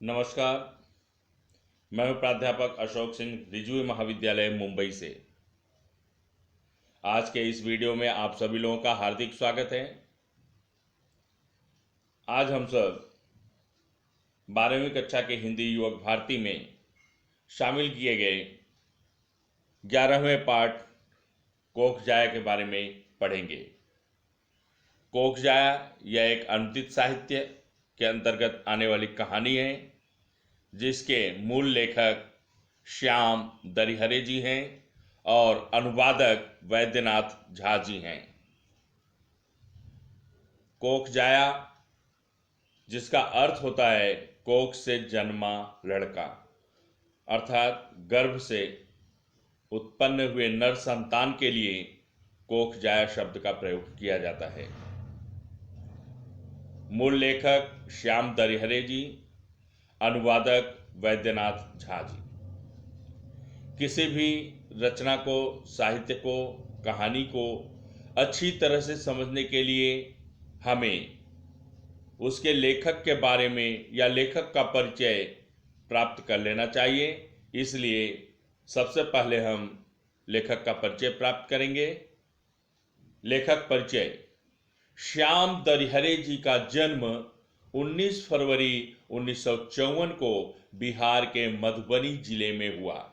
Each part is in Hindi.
नमस्कार। मैं हूं प्राध्यापक अशोक सिंह, रिजवी महाविद्यालय मुंबई से। आज के इस वीडियो में आप सभी लोगों का हार्दिक स्वागत है। आज हम सब 12वीं कक्षा के हिंदी युवक भारती में शामिल किए गए 11वें पाठ कोखजाया के बारे में पढ़ेंगे। कोखजाया यह एक अनुदित साहित्य के अंतर्गत आने वाली कहानी है, जिसके मूल लेखक श्याम दरिहरे जी हैं और अनुवादक वैद्यनाथ झा जी हैं। कोखजाया, जिसका अर्थ होता है कोख से जन्मा लड़का, अर्थात गर्भ से उत्पन्न हुए नर संतान के लिए कोखजाया शब्द का प्रयोग किया जाता है। मूल लेखक श्याम दरिहरे जी, अनुवादक वैद्यनाथ झा जी। किसी भी रचना को, साहित्य को, कहानी को अच्छी तरह से समझने के लिए हमें उसके लेखक के बारे में या लेखक का परिचय प्राप्त कर लेना चाहिए। इसलिए सबसे पहले हम लेखक का परिचय प्राप्त करेंगे। लेखक परिचय। श्याम दरिहरे जी का जन्म 19 फरवरी 1954 को बिहार के मधुबनी जिले में हुआ।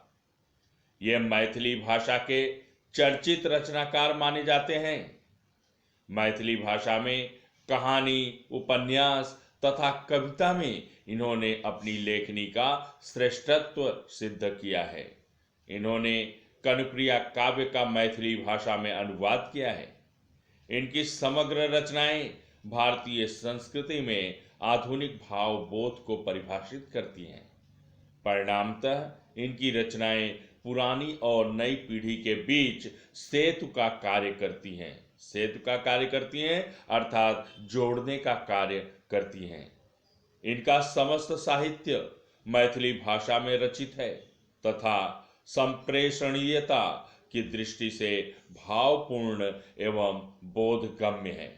यह मैथिली भाषा के चर्चित रचनाकार माने जाते हैं। मैथिली भाषा में कहानी, उपन्यास तथा कविता में इन्होंने अपनी लेखनी का श्रेष्ठत्व सिद्ध किया है। इन्होंने कनुप्रिया काव्य का मैथिली भाषा में अनुवाद किया है। इनकी समग्र रचनाएं भारतीय संस्कृति में आधुनिक भावबोध को परिभाषित करती हैं। परिणामतः इनकी रचनाएं पुरानी और नई पीढ़ी के बीच सेतु का कार्य करती हैं। सेतु का कार्य करती हैं अर्थात जोड़ने का कार्य करती हैं। इनका समस्त साहित्य मैथिली भाषा में रचित है तथा संप्रेषणीयता की दृष्टि से भावपूर्ण एवं बोधगम्य है।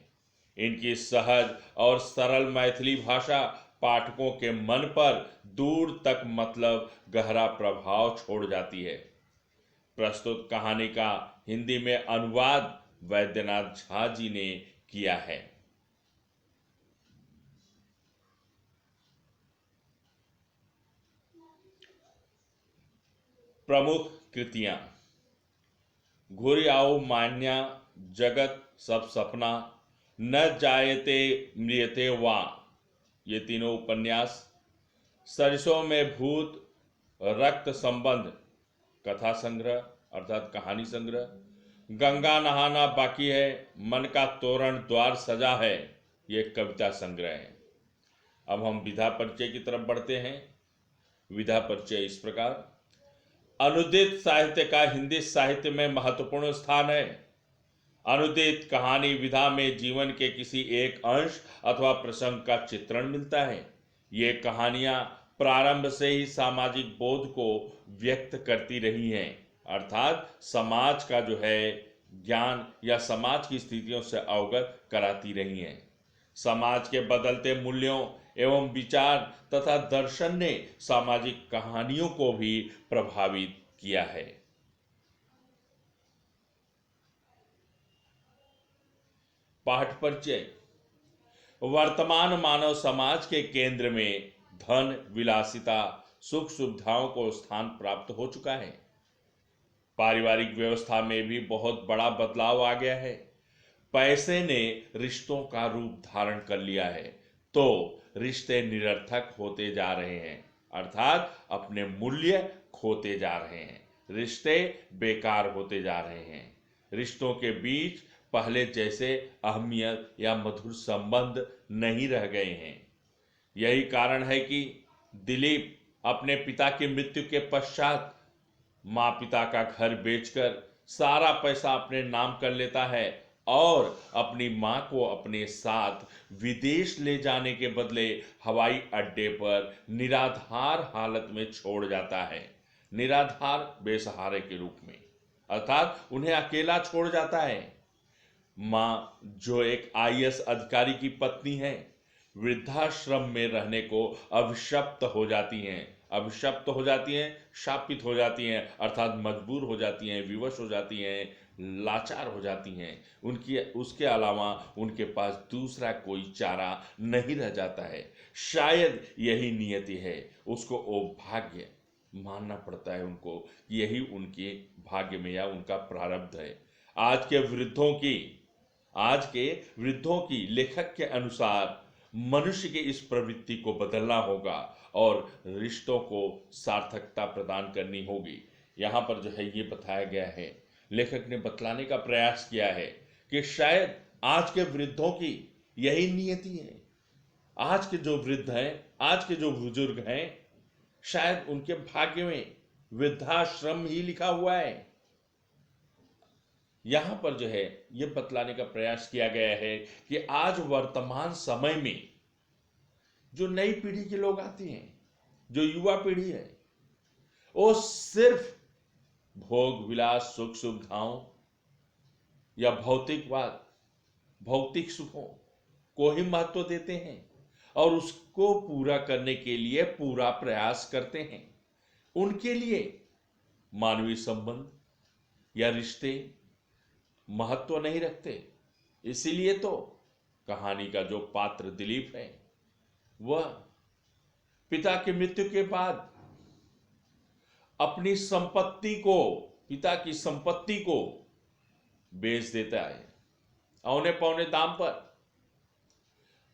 इनकी सहज और सरल मैथिली भाषा पाठकों के मन पर दूर तक मतलब गहरा प्रभाव छोड़ जाती है। प्रस्तुत कहानी का हिंदी में अनुवाद वैद्यनाथ झा जी ने किया है। प्रमुख कृतियां। घुरि आओ मान्या, जगत सब सपना, न जायते म्रियते वा, ये तीनों उपन्यास। सरसों में भूत, रक्त संबंध कथा संग्रह अर्थात कहानी संग्रह, गंगा नहाना बाकी है, मन का तोरण द्वार सजा है, ये कविता संग्रह है। अब हम विधा परिचय की तरफ बढ़ते हैं। विधा परिचय इस प्रकार। अनुदित साहित्य का हिंदी साहित्य में महत्वपूर्ण स्थान है। अनुदित कहानी विधा में जीवन के किसी एक अंश अथवा प्रसंग का चित्रण मिलता है। ये कहानियां प्रारंभ से ही सामाजिक बोध को व्यक्त करती रही हैं, अर्थात समाज का जो है ज्ञान या समाज की स्थितियों से अवगत कराती रही हैं। समाज के बदलते मूल्यों एवं विचार तथा दर्शन ने सामाजिक कहानियों को भी प्रभावित किया है। पाठ परिचय। वर्तमान मानव समाज के केंद्र में धन, विलासिता, सुख सुविधाओं को स्थान प्राप्त हो चुका है। पारिवारिक व्यवस्था में भी बहुत बड़ा बदलाव आ गया है। पैसे ने रिश्तों का रूप धारण कर लिया है, तो रिश्ते निरर्थक होते जा रहे हैं, अर्थात अपने मूल्य खोते जा रहे हैं। रिश्ते बेकार होते जा रहे हैं। रिश्तों के बीच पहले जैसे अहमियत या मधुर संबंध नहीं रह गए हैं। यही कारण है कि दिलीप अपने पिता की मृत्यु के पश्चात माँ पिता का घर बेचकर सारा पैसा अपने नाम कर लेता है और अपनी माँ को अपने साथ विदेश ले जाने के बदले हवाई अड्डे पर निराधार हालत में छोड़ जाता है। निराधार, बेसहारे के रूप में, अर्थात उन्हें अकेला छोड़ जाता है। माँ, जो एक आईएएस अधिकारी की पत्नी है, वृद्धाश्रम में रहने को अभिशप्त हो जाती हैं, अभिशप्त हो जाती हैं, शापित हो जाती हैं, अर्थात मजबूर हो जाती हैं, विवश हो जाती हैं, लाचार हो जाती हैं। उनकी उसके अलावा उनके पास दूसरा कोई चारा नहीं रह जाता है। शायद यही नियति है, उसको वो भाग्य मानना पड़ता है उनको, यही उनके भाग्य में या उनका प्रारब्ध है। आज के वृद्धों की आज के वृद्धों की लेखक के अनुसार मनुष्य की इस प्रवृत्ति को बदलना होगा और रिश्तों को सार्थकता प्रदान करनी होगी। यहाँ पर जो है ये बताया गया है, लेखक ने बतलाने का प्रयास किया है कि शायद आज के वृद्धों की यही नियति है। आज के जो वृद्ध हैं, आज के जो बुजुर्ग हैं, शायद उनके भाग्य में वृद्धाश्रम ही लिखा हुआ है। यहां पर जो है यह बतलाने का प्रयास किया गया है कि आज वर्तमान समय में जो नई पीढ़ी के लोग आते हैं, जो युवा पीढ़ी है, वो सिर्फ भोग विलास सुख सुविधाओं या भौतिकवाद, भौतिक सुखों को ही महत्व देते हैं और उसको पूरा करने के लिए पूरा प्रयास करते हैं। उनके लिए मानवीय संबंध या रिश्ते महत्व नहीं रखते। इसीलिए तो कहानी का जो पात्र दिलीप है, वह पिता की मृत्यु के बाद अपनी संपत्ति को, पिता की संपत्ति को बेच देता है औने पौने दाम पर,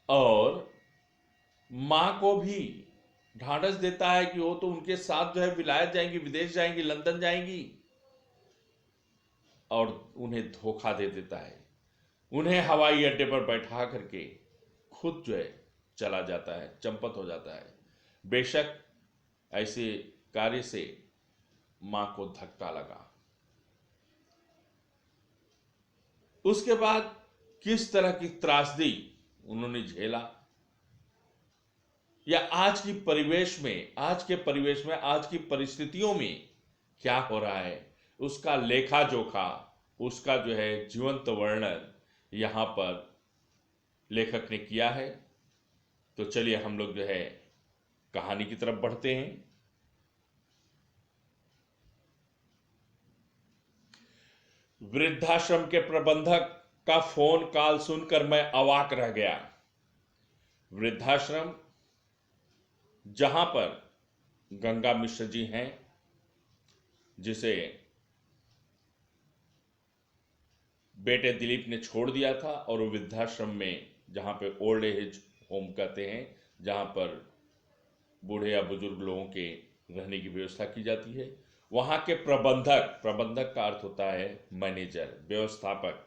और मां को भी ढांढस देता है कि वो तो उनके साथ जो है विलायत जाएंगी, विदेश जाएंगी, लंदन जाएंगी, और उन्हें धोखा दे देता है। उन्हें हवाई अड्डे पर बैठा करके खुद जो है चला जाता है, चंपत हो जाता है। बेशक ऐसे कार्य से मां को धक्का लगा। उसके बाद किस तरह की त्रासदी उन्होंने झेला, या आज की परिवेश में, आज के परिवेश में, आज की परिस्थितियों में क्या हो रहा है, उसका लेखा जोखा, उसका जो है जीवंत वर्णन यहां पर लेखक ने किया है। तो चलिए हम लोग जो है कहानी की तरफ बढ़ते हैं। वृद्धाश्रम के प्रबंधक का फोन कॉल सुनकर मैं अवाक रह गया। वृद्धाश्रम जहां पर गंगा मिश्र जी हैं, जिसे बेटे दिलीप ने छोड़ दिया था, और वृद्धाश्रम में जहां पे ओल्ड एज होम कहते हैं, जहां पर बूढ़े या बुजुर्ग लोगों के रहने की व्यवस्था की जाती है, वहां के प्रबंधक, प्रबंधक का अर्थ होता है मैनेजर, व्यवस्थापक,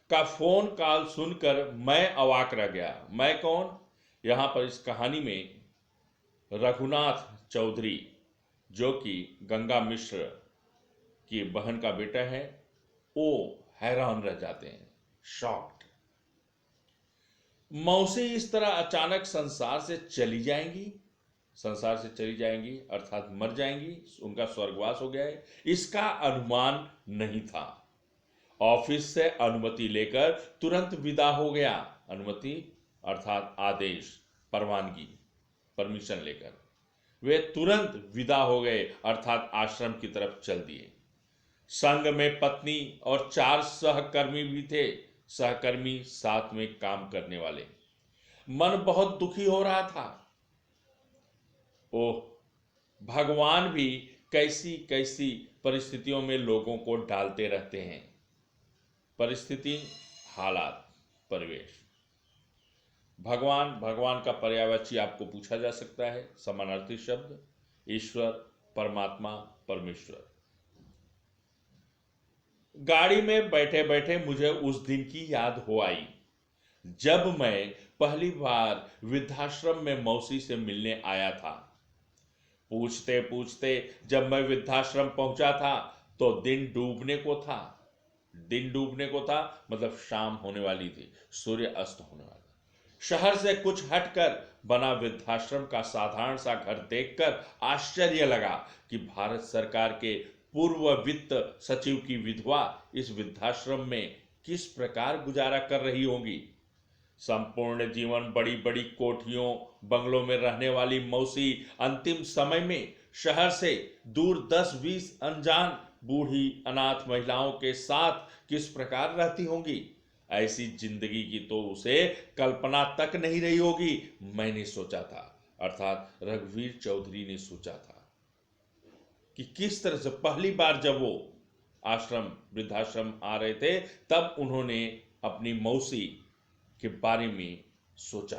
का फोन कॉल सुनकर मैं अवाक रह गया। मैं कौन? यहां पर इस कहानी में रघुनाथ चौधरी, जो कि गंगा मिश्र की बहन का बेटा है, वो हैरान रह जाते हैं, शॉक्ड। मौसी इस तरह अचानक संसार से चली जाएंगी, संसार से चली जाएंगी अर्थात मर जाएंगी, उनका स्वर्गवास हो गया है, इसका अनुमान नहीं था। ऑफिस से अनुमति लेकर तुरंत विदा हो गया। अनुमति अर्थात आदेश, परवानगी, परमिशन लेकर वे तुरंत विदा हो गए, अर्थात आश्रम की तरफ चल दिए। संग में पत्नी और 4 सहकर्मी भी थे, सहकर्मी साथ में काम करने वाले। मन बहुत दुखी हो रहा था। ओह, भगवान भी कैसी कैसी परिस्थितियों में लोगों को डालते रहते हैं। परिस्थिति, हालात, परिवेश। भगवान, भगवान का पर्यायवाची आपको पूछा जा सकता है, समानार्थी शब्द, ईश्वर, परमात्मा, परमेश्वर। गाड़ी में बैठे बैठे मुझे उस दिन की याद हो आई जब मैं पहली बार वृद्धाश्रम में मौसी से मिलने आया था। पूछते पूछते जब मैं वृद्धाश्रम पहुंचा था तो दिन डूबने को था। दिन डूबने को था मतलब शाम होने वाली थी, सूर्य अस्त होने वाला। शहर से कुछ हटकर बना वृद्धाश्रम का साधारण सा घर देखकर आश्चर्य लगा कि भारत सरकार के पूर्व वित्त सचिव की विधवा इस वृद्धाश्रम में किस प्रकार गुजारा कर रही होंगी। संपूर्ण जीवन बड़ी बड़ी कोठियों बंगलों में रहने वाली मौसी अंतिम समय में शहर से दूर 10-20 अनजान बूढ़ी अनाथ महिलाओं के साथ किस प्रकार रहती होंगी। ऐसी जिंदगी की तो उसे कल्पना तक नहीं रही होगी। मैंने सोचा था, अर्थात रघुवीर चौधरी ने सोचा था कि किस तरह से पहली बार जब वो वृद्धाश्रम आ रहे थे, तब उन्होंने अपनी मौसी के बारे में सोचा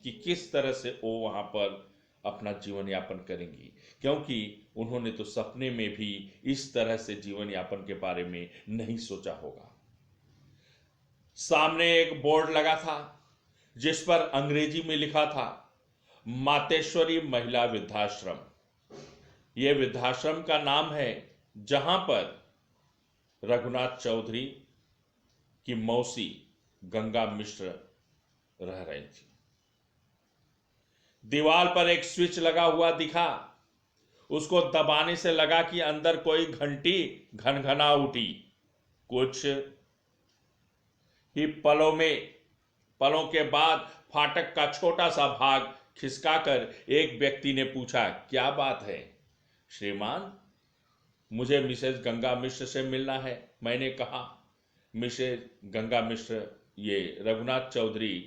कि किस तरह से वो वहां पर अपना जीवन यापन करेंगी, क्योंकि उन्होंने तो सपने में भी इस तरह से जीवन यापन के बारे में नहीं सोचा होगा। सामने एक बोर्ड लगा था जिस पर अंग्रेजी में लिखा था मातेश्वरी महिला वृद्धाश्रम। यह वृद्धाश्रम का नाम है जहां पर रघुनाथ चौधरी की मौसी गंगा मिश्र रह रही थी। दीवार पर एक स्विच लगा हुआ दिखा। उसको दबाने से लगा कि अंदर कोई घंटी घनघना उठी। कुछ ही पलों के बाद फाटक का छोटा सा भाग खिसकाकर एक व्यक्ति ने पूछा, क्या बात है श्रीमान? मुझे मिसेज गंगा मिश्र से मिलना है। मैंने कहा, मिसेज गंगा मिश्र ये रघुनाथ चौधरी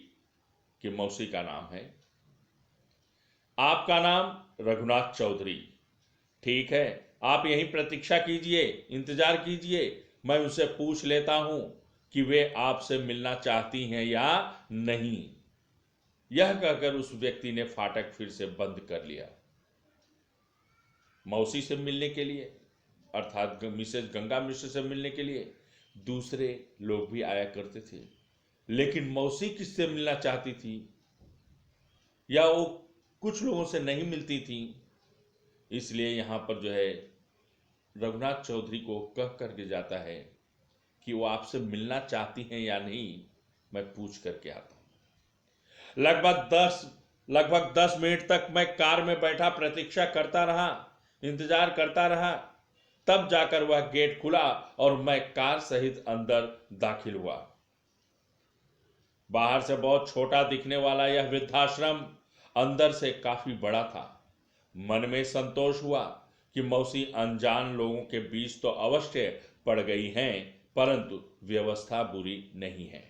की मौसी का नाम है। आपका नाम रघुनाथ चौधरी? ठीक है, आप यहीं प्रतीक्षा कीजिए, इंतजार कीजिए, मैं उनसे पूछ लेता हूं कि वे आपसे मिलना चाहती हैं या नहीं। यह कहकर उस व्यक्ति ने फाटक फिर से बंद कर लिया। मौसी से मिलने के लिए, अर्थात मिसेज गंगा मिश्र से मिलने के लिए दूसरे लोग भी आया करते थे, लेकिन मौसी किससे मिलना चाहती थी या वो कुछ लोगों से नहीं मिलती थी। इसलिए यहां पर जो है रघुनाथ चौधरी को कह करके जाता है कि वो आपसे मिलना चाहती हैं या नहीं, मैं पूछ करके आता हूं। लगभग 10 मिनट तक मैं कार में बैठा प्रतीक्षा करता रहा, इंतजार करता रहा। तब जाकर वह गेट खुला और मैं कार सहित अंदर दाखिल हुआ। बाहर से बहुत छोटा दिखने वाला यह वृद्धाश्रम अंदर से काफी बड़ा था। मन में संतोष हुआ कि मौसी अनजान लोगों के बीच तो अवश्य पड़ गई हैं, परंतु व्यवस्था बुरी नहीं है।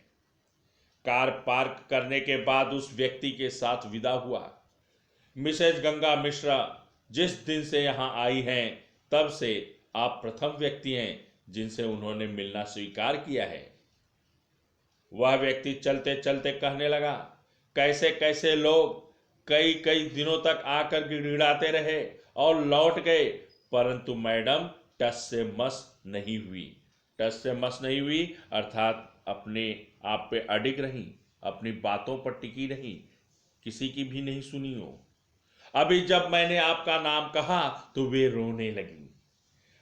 कार पार्क करने के बाद उस व्यक्ति के साथ विदा हुआ। मिसेज गंगा मिश्रा जिस दिन से यहां आई हैं, तब से आप प्रथम व्यक्ति हैं जिनसे उन्होंने मिलना स्वीकार किया है। वह व्यक्ति चलते चलते कहने लगा, कैसे कैसे लोग कई कई दिनों तक आकर गिड़गिड़ाते रहे और लौट गए, परंतु मैडम टस से मस नहीं हुई। टस से मस नहीं हुई अर्थात अपने आप पे अडिग रही, अपनी बातों पर टिकी रही, किसी की भी नहीं सुनी हो। अभी जब मैंने आपका नाम कहा तो वे रोने लगी।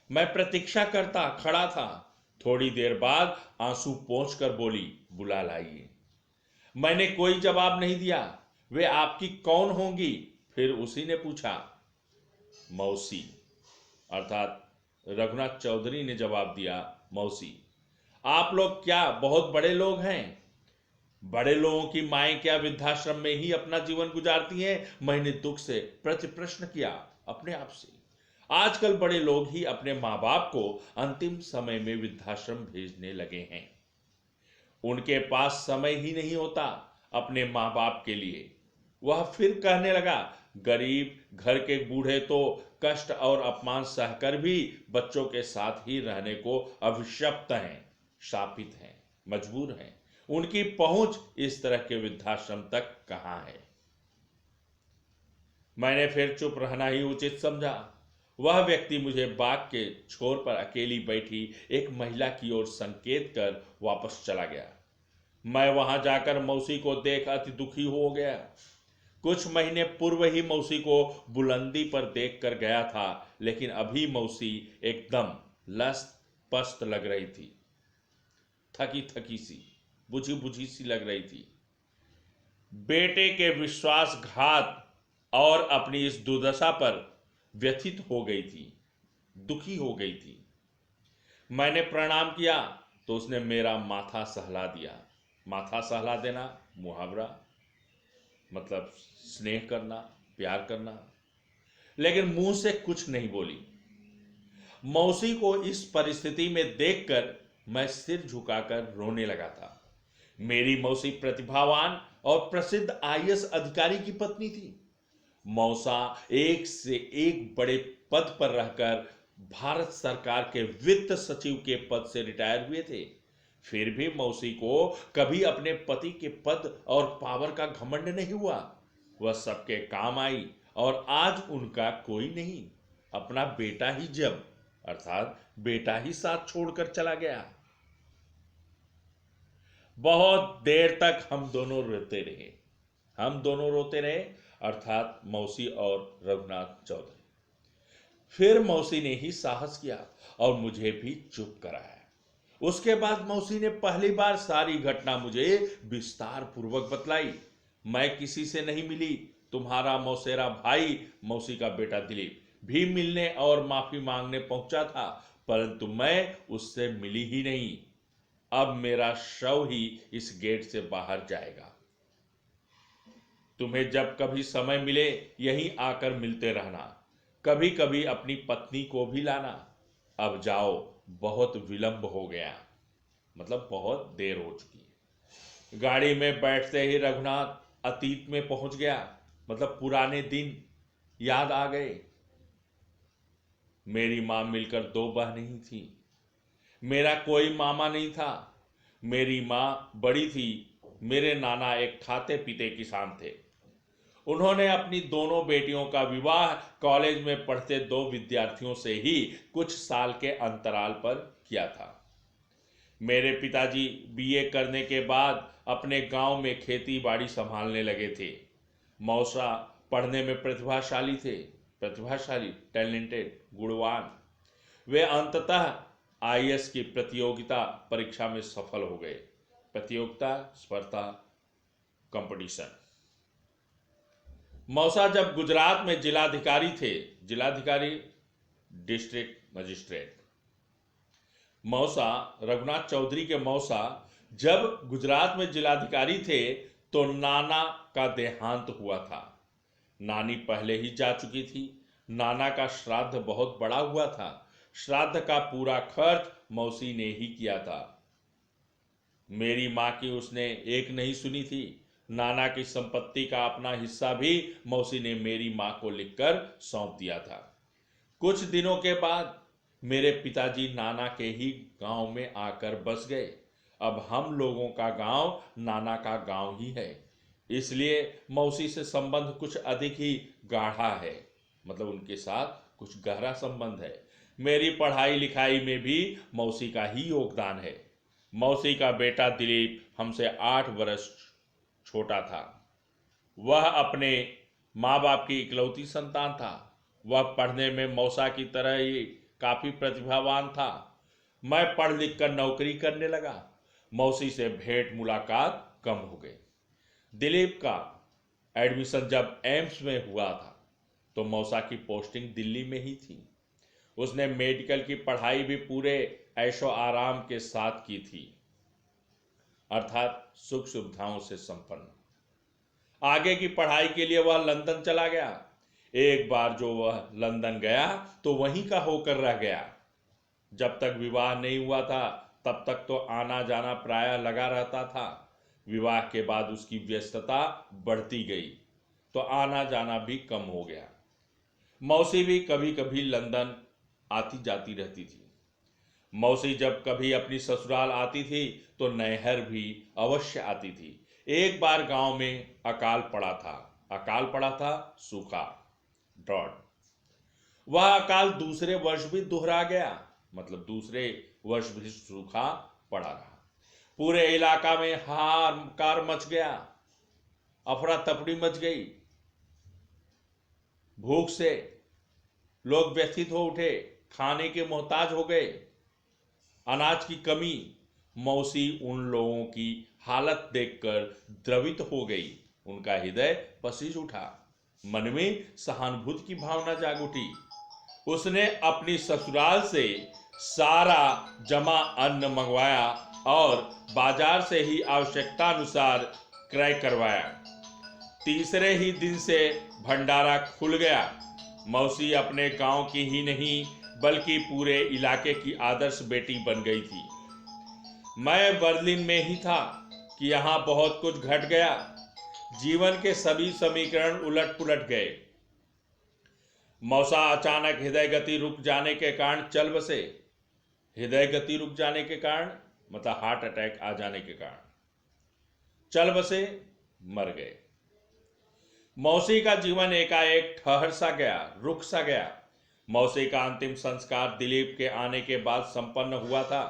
मैं प्रतीक्षा करता खड़ा था। थोड़ी देर बाद आंसू पोंछकर बोली, बुला लाइए। मैंने कोई जवाब नहीं दिया। वे आपकी कौन होंगी? फिर उसी ने पूछा। मौसी, अर्थात रघुनाथ चौधरी ने जवाब दिया, मौसी। आप लोग क्या बहुत बड़े लोग हैं? बड़े लोगों की माएं क्या वृद्धाश्रम में ही अपना जीवन गुजारती हैं? मैंने दुख से प्रति प्रश्न किया अपने आप से। आजकल बड़े लोग ही अपने मां बाप को अंतिम समय में वृद्धाश्रम भेजने लगे हैं। उनके पास समय ही नहीं होता अपने मां बाप के लिए। वह फिर कहने लगा, गरीब घर के बूढ़े तो कष्ट और अपमान सहकर भी बच्चों के साथ ही रहने को अभिशप्त हैं, शापित हैं, मजबूर हैं। उनकी पहुंच इस तरह के वृद्धाश्रम तक कहां है? मैंने फिर चुप रहना ही उचित समझा। वह व्यक्ति मुझे बाग के छोर पर अकेली बैठी एक महिला की ओर संकेत कर वापस चला गया। मैं वहां जाकर मौसी को देख अति दुखी हो गया। कुछ महीने पूर्व ही मौसी को बुलंदी पर देख कर गया था, लेकिन अभी मौसी एकदम लस्त पस्त लग रही थी, थकी थकी सी, बुझी बुझी सी लग रही थी। बेटे के विश्वासघात और अपनी इस दुर्दशा पर व्यथित हो गई थी, दुखी हो गई थी। मैंने प्रणाम किया तो उसने मेरा माथा सहला दिया। माथा सहला देना, मुहावरा, मतलब स्नेह करना, प्यार करना, लेकिन मुंह से कुछ नहीं बोली। मौसी को इस परिस्थिति में देखकर मैं सिर झुकाकर रोने लगा था। मेरी मौसी प्रतिभावान और प्रसिद्ध आईएएस अधिकारी की पत्नी थी। मौसा एक से एक बड़े पद पर रहकर भारत सरकार के वित्त सचिव के पद से रिटायर हुए थे। फिर भी मौसी को कभी अपने पति के पद और पावर का घमंड नहीं हुआ। वह सबके काम आई और आज उनका कोई नहीं, अपना बेटा ही जब, अर्थात बेटा ही साथ छोड़कर चला गया। बहुत देर तक हम दोनों रोते रहे, अर्थात मौसी और रघुनाथ चौधरी। फिर मौसी ने ही साहस किया और मुझे भी चुप कराया। उसके बाद मौसी ने पहली बार सारी घटना मुझे विस्तार पूर्वक बतलाई। मैं किसी से नहीं मिली। तुम्हारा मौसेरा भाई, मौसी का बेटा दिलीप भी मिलने और माफी मांगने पहुंचा था, परंतु मैं उससे मिली ही नहीं। अब मेरा शव ही इस गेट से बाहर जाएगा। तुम्हें जब कभी समय मिले यहीं आकर मिलते रहना, कभी कभी अपनी पत्नी को भी लाना। अब जाओ, बहुत विलंब हो गया, मतलब बहुत देर हो चुकी है। गाड़ी में बैठते ही रघुनाथ अतीत में पहुंच गया, मतलब पुराने दिन याद आ गए। मेरी मां मिलकर 2 बहनें ही थी। मेरा कोई मामा नहीं था। मेरी मां बड़ी थी। मेरे नाना एक खाते पीते किसान थे। उन्होंने अपनी दोनों बेटियों का विवाह कॉलेज में पढ़ते 2 विद्यार्थियों से ही कुछ साल के अंतराल पर किया था। मेरे पिताजी बीए करने के बाद अपने गांव में खेती बाड़ी संभालने लगे थे। मौसा पढ़ने में प्रतिभाशाली, टैलेंटेड, गुणवान। वे अंततः आईएएस की प्रतियोगिता परीक्षा में सफल हो गए। प्रतियोगिता, स्पर्धा, कंपटीशन। मौसा जब गुजरात में जिलाधिकारी थे, डिस्ट्रिक्ट मजिस्ट्रेट, मौसा, रघुनाथ चौधरी के मौसा जब गुजरात में जिलाधिकारी थे तो नाना का देहांत हुआ था। नानी पहले ही जा चुकी थी। नाना का श्राद्ध बहुत बड़ा हुआ था। श्राद्ध का पूरा खर्च मौसी ने ही किया था। मेरी मां की उसने एक नहीं सुनी थी। नाना की संपत्ति का अपना हिस्सा भी मौसी ने मेरी मां को लिखकर सौंप दिया था। कुछ दिनों के बाद मेरे पिताजी नाना के ही गांव में आकर बस गए। अब हम लोगों का गांव नाना का गांव ही है, इसलिए मौसी से संबंध कुछ अधिक ही गाढ़ा है, मतलब उनके साथ कुछ गहरा संबंध है। मेरी पढ़ाई लिखाई में भी मौसी का ही योगदान है। मौसी का बेटा दिलीप हमसे 8 वर्ष छोटा था। वह अपने माँ बाप की इकलौती संतान था। वह पढ़ने में मौसा की तरह ही काफी प्रतिभावान था। मैं पढ़ लिख कर नौकरी करने लगा। मौसी से भेंट मुलाकात कम हो गई। दिलीप का एडमिशन जब एम्स में हुआ था तो मौसा की पोस्टिंग दिल्ली में ही थी। उसने मेडिकल की पढ़ाई भी पूरे ऐशो आराम के साथ की थी, अर्थात सुख सुविधाओं से संपन्न। आगे की पढ़ाई के लिए वह लंदन चला गया। एक बार जो वह लंदन गया तो वहीं का होकर रह गया। जब तक विवाह नहीं हुआ था तब तक तो आना जाना प्रायः लगा रहता था। विवाह के बाद उसकी व्यस्तता बढ़ती गई तो आना जाना भी कम हो गया। मौसी भी कभी कभी लंदन आती जाती रहती थी। मौसी जब कभी अपनी ससुराल आती थी तो नैहर भी अवश्य आती थी। एक बार गांव में अकाल पड़ा था, सूखा, ड्रॉट। वह अकाल दूसरे वर्ष भी दोहरा गया, मतलब दूसरे वर्ष भी सूखा पड़ा रहा। पूरे इलाका में हाहाकार मच गया, अफरा तफरी मच गई। भूख से लोग व्यथित हो उठे, खाने के मोहताज हो गए, अनाज की कमी। मौसी उन लोगों की हालत देखकर द्रवित हो गई। उनका हृदय पसीज उठा, मन में सहानुभूति की भावना जाग उठी। उसने अपनी ससुराल से सारा जमा अन्न मंगवाया और बाजार से ही आवश्यकता अनुसार क्रय करवाया। तीसरे ही दिन से भंडारा खुल गया। मौसी अपने गांव की ही नहीं बल्कि पूरे इलाके की आदर्श बेटी बन गई थी। मैं बर्लिन में ही था कि यहाँ बहुत कुछ घट गया। जीवन के सभी समीकरण उलट पुलट गए। मौसा अचानक हृदय गति रुक जाने के कारण चल बसे। हृदय गति रुक जाने के कारण मतलब हार्ट अटैक आ जाने के कारण चल बसे, मर गए। मौसी का जीवन एकाएक ठहर सा गया, रुक सा गया। मौसी का अंतिम संस्कार दिलीप के आने के बाद संपन्न हुआ था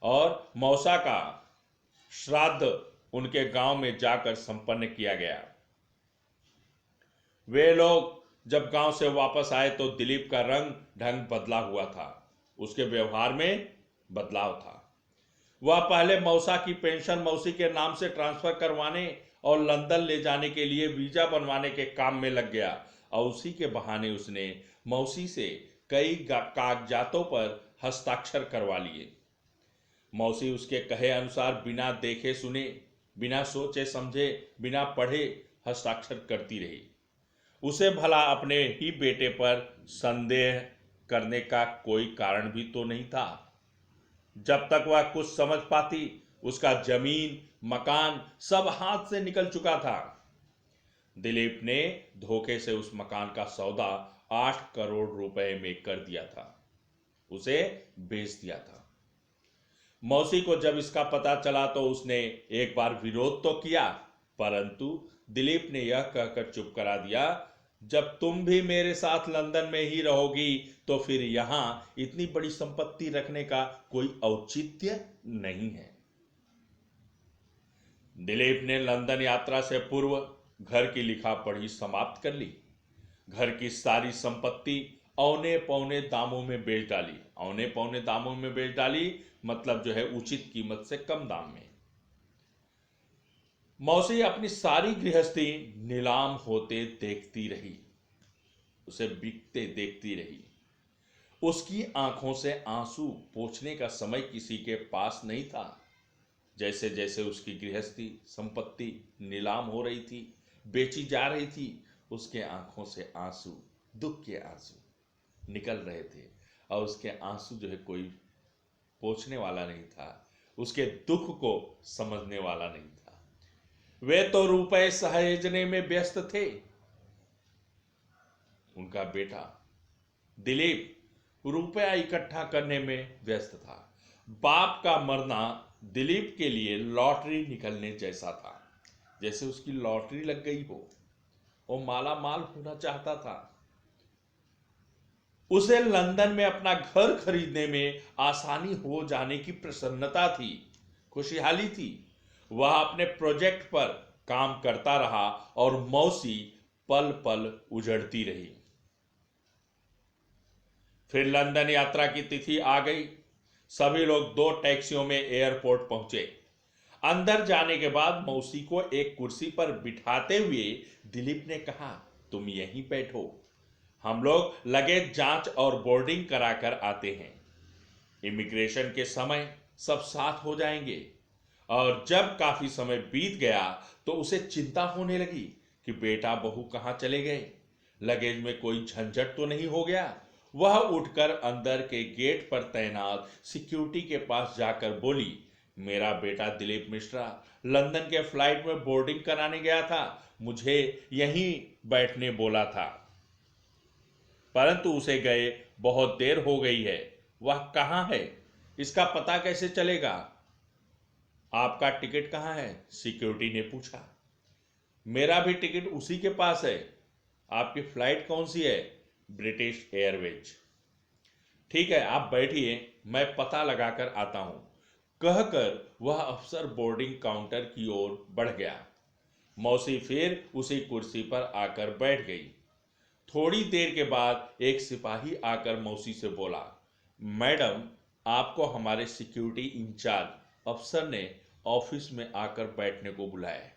और मौसा का श्राद्ध उनके गांव में जाकर संपन्न किया गया। वे लोग जब गांव से वापस आए तो दिलीप का रंग ढंग बदला हुआ था। उसके व्यवहार में बदलाव था। वह पहले मौसा की पेंशन मौसी के नाम से ट्रांसफर करवाने और लंदन ले जाने के लिए वीजा बनवाने के काम में लग गया और उसी के बहाने उसने मौसी से कई कागजातों पर हस्ताक्षर करवा लिए। मौसी उसके कहे अनुसार बिना देखे सुने, बिना सोचे समझे, बिना पढ़े हस्ताक्षर करती रही। उसे भला अपने ही बेटे पर संदेह करने का कोई कारण भी तो नहीं था। जब तक वह कुछ समझ पाती उसका जमीन मकान सब हाथ से निकल चुका था। दिलीप ने धोखे से उस मकान का सौदा 8 करोड़ रुपए में कर दिया था, उसे बेच दिया था। मौसी को जब इसका पता चला तो उसने एक बार विरोध तो किया, परंतु दिलीप ने यह कहकर चुप करा दिया, जब तुम भी मेरे साथ लंदन में ही रहोगी तो फिर यहां इतनी बड़ी संपत्ति रखने का कोई औचित्य नहीं है। दिलीप ने लंदन यात्रा से पूर्व घर की लिखा पढ़ी समाप्त कर ली। घर की सारी संपत्ति औने पौने दामों में बेच डाली। औने पौने दामों में बेच डाली मतलब जो है उचित कीमत से कम दाम में। मौसी अपनी सारी गृहस्थी नीलाम होते देखती रही, उसे बिकते देखती रही। उसकी आंखों से आंसू पोंछने का समय किसी के पास नहीं था। जैसे जैसे उसकी गृहस्थी संपत्ति नीलाम हो रही थी, बेची जा रही थी, उसके आंखों से आंसू, दुख के आंसू निकल रहे थे और उसके आंसू जो है कोई पोंछने वाला नहीं था, उसके दुख को समझने वाला नहीं था। वे तो रुपए सहेजने में व्यस्त थे। उनका बेटा दिलीप रुपया इकट्ठा करने में व्यस्त था। बाप का मरना दिलीप के लिए लॉटरी निकलने जैसा था। जैसे उसकी लॉटरी लग गई हो, वो माला माल होना चाहता था। उसे लंदन में अपना घर खरीदने में आसानी हो जाने की प्रसन्नता थी, खुशहाली थी। वह अपने प्रोजेक्ट पर काम करता रहा और मौसी पल पल उजड़ती रही। फिर लंदन यात्रा की तिथि आ गई। सभी लोग 2 टैक्सियों में एयरपोर्ट पहुंचे। अंदर जाने के बाद मौसी को एक कुर्सी पर बिठाते हुए दिलीप ने कहा, तुम यहीं बैठो, हम लोग लगेज जांच और बोर्डिंग कराकर आते हैं। इमिग्रेशन के समय सब साथ हो जाएंगे। और जब काफी समय बीत गया तो उसे चिंता होने लगी कि बेटा बहू कहाँ चले गए, लगेज में कोई झंझट तो नहीं हो गया। वह उठकर अंदर के गेट पर तैनात सिक्योरिटी के पास जाकर बोली, मेरा बेटा दिलीप मिश्रा लंदन के फ्लाइट में बोर्डिंग कराने गया था, मुझे यहीं बैठने बोला था, परंतु उसे गए बहुत देर हो गई है। वह कहाँ है, इसका पता कैसे चलेगा? आपका टिकट कहाँ है? सिक्योरिटी ने पूछा। मेरा भी टिकट उसी के पास है। आपकी फ्लाइट कौन सी है? British Airways. ठीक है, आप बैठिए, मैं पता लगाकर आता हूं। कहकर वह अफसर बोर्डिंग काउंटर की ओर बढ़ गया। मौसी फिर उसी कुर्सी पर आकर बैठ गई। थोड़ी देर के बाद एक सिपाही आकर मौसी से बोला, मैडम, आपको हमारे सिक्योरिटी इंचार्ज अफसर ने ऑफिस में आकर बैठने को बुलाया।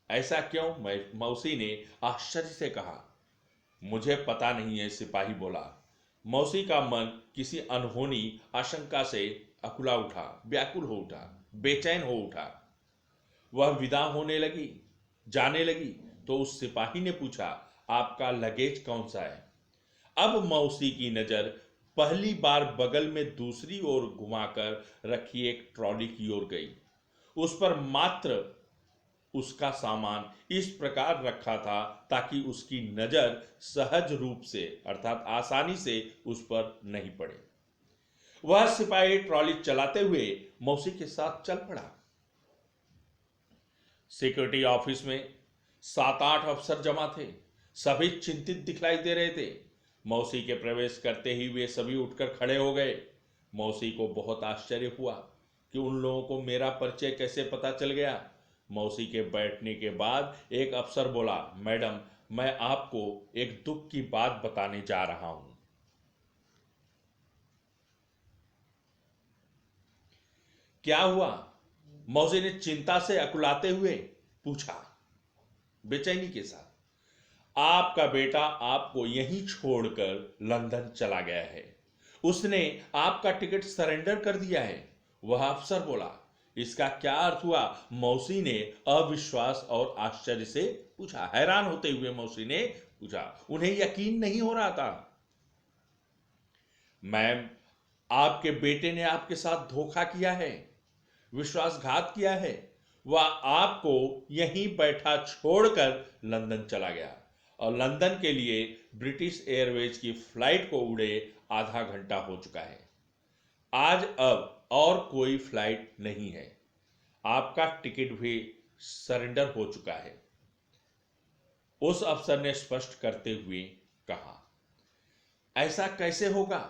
ऐसा क्यों? मौसी ने आश्चर्य से कहा। मुझे पता नहीं है, सिपाही बोला। मौसी का मन किसी अनहोनी आशंका से अकुला उठा, व्याकुल हो उठा, बेचैन हो उठा। वह विदा होने लगी, जाने लगी, तो उस सिपाही ने पूछा, आपका लगेज कौन सा है? अब मौसी की नजर पहली बार बगल में दूसरी ओर घुमाकर रखी एक ट्रॉली की ओर गई। उस पर मात्र उसका सामान इस प्रकार रखा था ताकि उसकी नजर सहज रूप से अर्थात आसानी से उस पर नहीं पड़े। वह सिपाही ट्रॉली चलाते हुए मौसी के साथ चल पड़ा। सिक्योरिटी ऑफिस में 7-8 अफसर जमा थे। सभी चिंतित दिखलाई दे रहे थे। मौसी के प्रवेश करते ही वे सभी उठकर खड़े हो गए। मौसी को बहुत आश्चर्य हुआ कि उन लोगों को मेरा परिचय कैसे पता चल गया। मौसी के बैठने के बाद एक अफसर बोला, मैडम, मैं आपको एक दुख की बात बताने जा रहा हूं। क्या हुआ? मौसी ने चिंता से अकुलाते हुए पूछा, बेचैनी के साथ। आपका बेटा आपको यहीं छोड़कर लंदन चला गया है। उसने आपका टिकट सरेंडर कर दिया है। वह अफसर बोला। इसका क्या अर्थ हुआ? मौसी ने अविश्वास और आश्चर्य से पूछा। हैरान होते हुए मौसी ने पूछा। उन्हें यकीन नहीं हो रहा था। मैम, आपके बेटे ने आपके साथ धोखा किया है, विश्वासघात किया है। वह आपको यहीं बैठा छोड़कर लंदन चला गया और लंदन के लिए ब्रिटिश एयरवेज की फ्लाइट को उड़े आधा घंटा हो चुका है। आज अब और कोई फ्लाइट नहीं है। आपका टिकट भी सरेंडर हो चुका है। उस अफसर ने स्पष्ट करते हुए कहा। ऐसा कैसे होगा?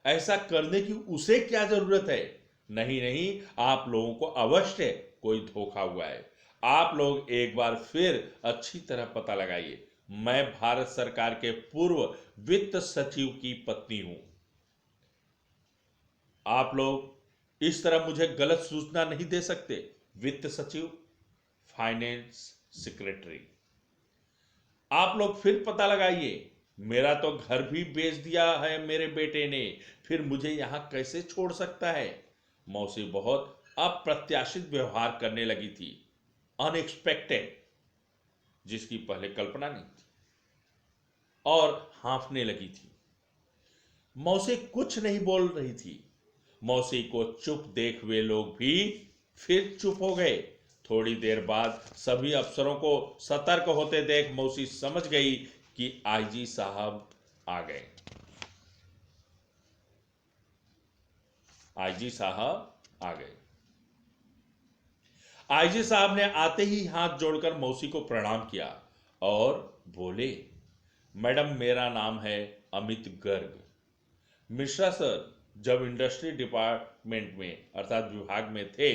ऐसा करने की उसे क्या जरूरत है? नहीं नहीं, आप लोगों को अवश्य कोई धोखा हुआ है। आप लोग एक बार फिर अच्छी तरह पता लगाइए। मैं भारत सरकार के पूर्व वित्त सचिव की पत्नी हूं। आप लोग इस तरह मुझे गलत सूचना नहीं दे सकते। वित्त सचिव, फाइनेंस सेक्रेटरी। आप लोग फिर पता लगाइए। मेरा तो घर भी बेच दिया है मेरे बेटे ने, फिर मुझे यहां कैसे छोड़ सकता है? मौसी बहुत अप्रत्याशित व्यवहार करने लगी थी, अनएक्सपेक्टेड, जिसकी पहले कल्पना नहीं थी, और हाँफने लगी थी। मौसी कुछ नहीं बोल रही थी। मौसी को चुप देख वे लोग भी फिर चुप हो गए। थोड़ी देर बाद सभी अफसरों को सतर्क होते देख मौसी समझ गई कि आईजी साहब आ गए। आईजी साहब आ गए। आईजी साहब ने आते ही हाथ जोड़कर मौसी को प्रणाम किया और बोले, मैडम, मेरा नाम है अमित गर्ग। मिश्रा सर जब इंडस्ट्री डिपार्टमेंट में अर्थात विभाग में थे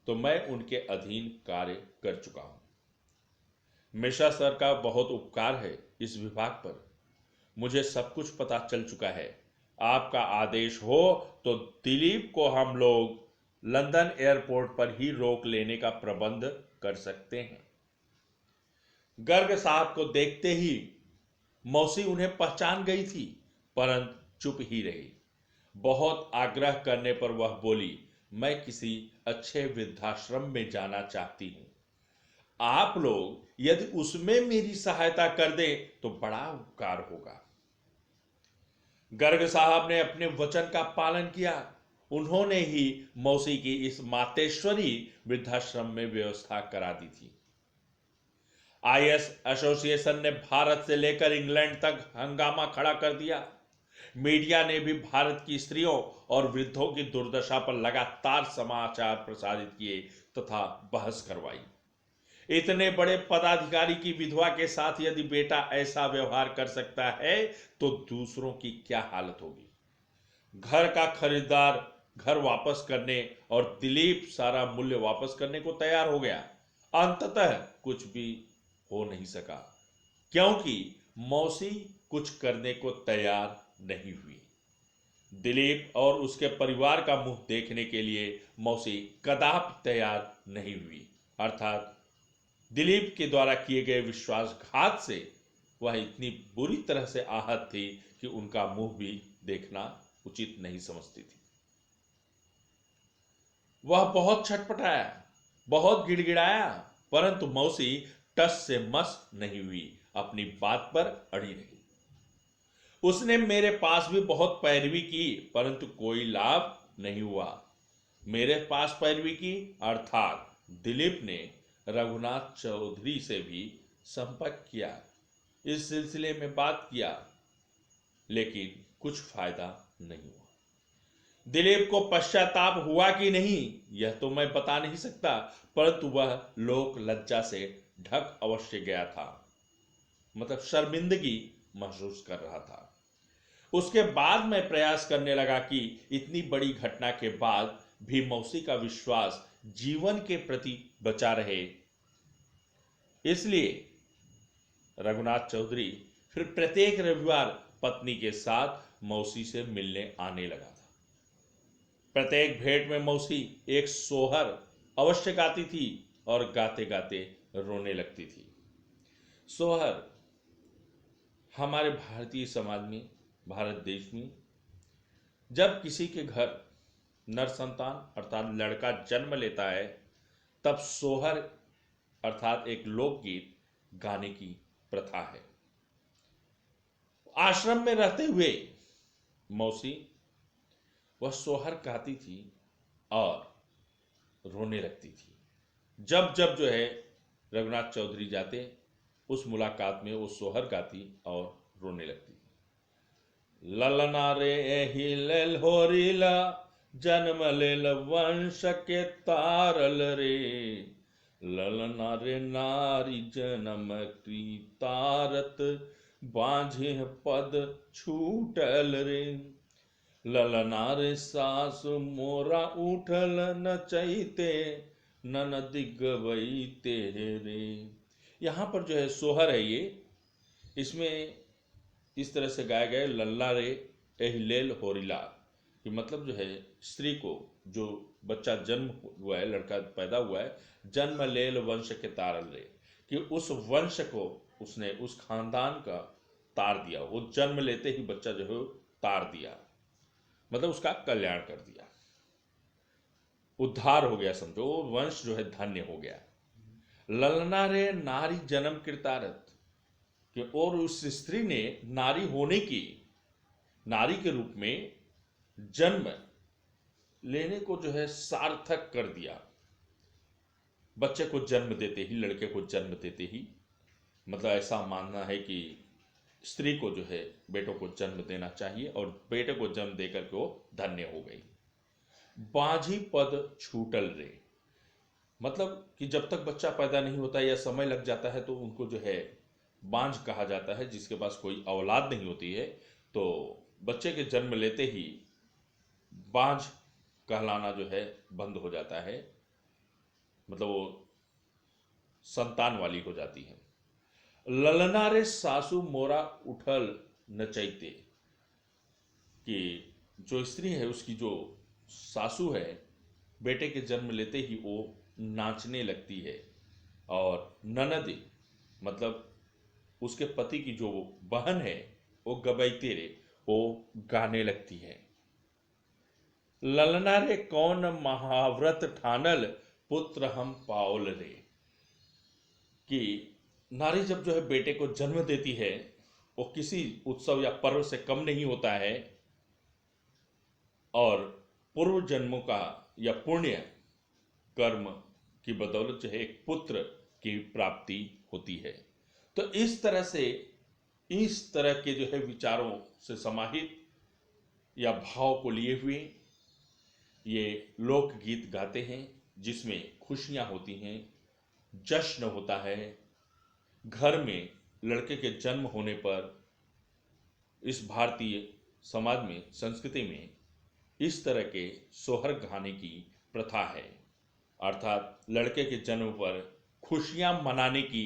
तो मैं उनके अधीन कार्य कर चुका हूं। मिश्रा सर का बहुत उपकार है इस विभाग पर। मुझे सब कुछ पता चल चुका है। आपका आदेश हो तो दिलीप को हम लोग लंदन एयरपोर्ट पर ही रोक लेने का प्रबंध कर सकते हैं। गर्ग साहब को देखते ही मौसी उन्हें पहचान गई थी, परंतु चुप ही रही। बहुत आग्रह करने पर वह बोली, मैं किसी अच्छे वृद्धाश्रम में जाना चाहती हूं। आप लोग यदि उसमें मेरी सहायता कर दें तो बड़ा उपकार होगा। गर्ग साहब ने अपने वचन का पालन किया। उन्होंने ही मौसी की इस मातेश्वरी वृद्धाश्रम में व्यवस्था करा दी थी। आईएस एसोसिएशन ने भारत से लेकर इंग्लैंड तक हंगामा खड़ा कर दिया। मीडिया ने भी भारत की स्त्रियों और वृद्धों की दुर्दशा पर लगातार समाचार प्रसारित किए तथा बहस करवाई। इतने बड़े पदाधिकारी की विधवा के साथ यदि बेटा ऐसा व्यवहार कर सकता है तो दूसरों की क्या हालत होगी? घर का खरीदार घर वापस करने और दिलीप सारा मूल्य वापस करने को तैयार हो गया। अंततः कुछ भी हो नहीं सका क्योंकि मौसी कुछ करने को तैयार नहीं हुई। दिलीप और उसके परिवार का मुंह देखने के लिए मौसी कदापि तैयार नहीं हुई। अर्थात दिलीप के द्वारा किए गए विश्वासघात से वह इतनी बुरी तरह से आहत थी कि उनका मुंह भी देखना उचित नहीं समझती थी। वह बहुत छटपटाया, बहुत गिड़गिड़ाया, परंतु मौसी टस से मस नहीं हुई, अपनी बात पर अड़ी रही। उसने मेरे पास भी बहुत पैरवी की, परंतु कोई लाभ नहीं हुआ। मेरे पास पैरवी की अर्थात दिलीप ने रघुनाथ चौधरी से भी संपर्क किया, इस सिलसिले में बात किया, लेकिन कुछ फायदा नहीं हुआ। दिलीप को पश्चाताप हुआ कि नहीं यह तो मैं बता नहीं सकता, परंतु वह लोक लज्जा से ढक अवश्य गया था, मतलब शर्मिंदगी महसूस कर रहा था। उसके बाद मैं प्रयास करने लगा कि इतनी बड़ी घटना के बाद भी मौसी का विश्वास जीवन के प्रति बचा रहे। इसलिए रघुनाथ चौधरी फिर प्रत्येक रविवार पत्नी के साथ मौसी से मिलने आने लगा था। प्रत्येक भेंट में मौसी एक सोहर अवश्य गाती थी और गाते गाते रोने लगती थी। सोहर हमारे भारतीय समाज में, भारत देश में, जब किसी के घर नर संतान अर्थात लड़का जन्म लेता है, तब सोहर अर्थात एक लोकगीत गाने की प्रथा है। आश्रम में रहते हुए मौसी वह सोहर गाती थी और रोने लगती थी। जब जब जो है रघुनाथ चौधरी जाते, उस मुलाकात में वो सोहर गाती और रोने लगती थी। ललना रे एहि लेल होरिला, जन्म लेल वंश के तारल रे। ललना रे नारी जन्म की तारत, बांझे पद छूटल रे। ललना रे सास मोरा उठल नचैते, ननद गवैते रे। यहाँ पर जो है सोहर है ये, इसमें इस तरह से गाया गया लल्ला रे एहिलेल होरिला, कि मतलब जो है स्त्री को जो बच्चा जन्म हुआ है, लड़का पैदा हुआ है, जन्म लेल वंश के तारल रे, कि उस वंश को उसने, उस खानदान का तार दिया। वो जन्म लेते ही बच्चा जो है तार दिया, मतलब उसका कल्याण कर दिया, उद्धार हो गया, समझो वंश जो है धन्य हो गया। ललना रे नारी जन्म कृतारत, कि और उस स्त्री ने नारी होने की, नारी के रूप में जन्म लेने को जो है सार्थक कर दिया। बच्चे को जन्म देते ही, लड़के को जन्म देते ही, मतलब ऐसा मानना है कि स्त्री को जो है बेटों को जन्म देना चाहिए, और बेटे को जन्म देकर के वो धन्य हो गई। बाझी पद छूटल रे, मतलब कि जब तक बच्चा पैदा नहीं होता या समय लग जाता है तो उनको जो है बांझ कहा जाता है, जिसके पास कोई औलाद नहीं होती है। तो बच्चे के जन्म लेते ही बांझ कहलाना जो है बंद हो जाता है, मतलब वो संतान वाली हो जाती है। ललना रे सासू मोरा उठल नचैते, कि जो स्त्री है उसकी जो सासू है, बेटे के जन्म लेते ही वो नाचने लगती है, और ननद मतलब उसके पति की जो बहन है वो गबैते रे, वो गाने लगती है। ललना रे कौन महाव्रत ठानल, पुत्र हम पाओल रे, कि नारी जब जो है बेटे को जन्म देती है, वो किसी उत्सव या पर्व से कम नहीं होता है, और पूर्व जन्मों का या पुण्य कर्म की बदौलत जो है एक पुत्र की प्राप्ति होती है। तो इस तरह से, इस तरह के जो है विचारों से समाहित या भाव को लिए हुए ये लोकगीत गाते हैं, जिसमें खुशियां होती हैं, जश्न होता है। घर में लड़के के जन्म होने पर इस भारतीय समाज में, संस्कृति में इस तरह के सोहर गाने की प्रथा है, अर्थात लड़के के जन्म पर खुशियां मनाने की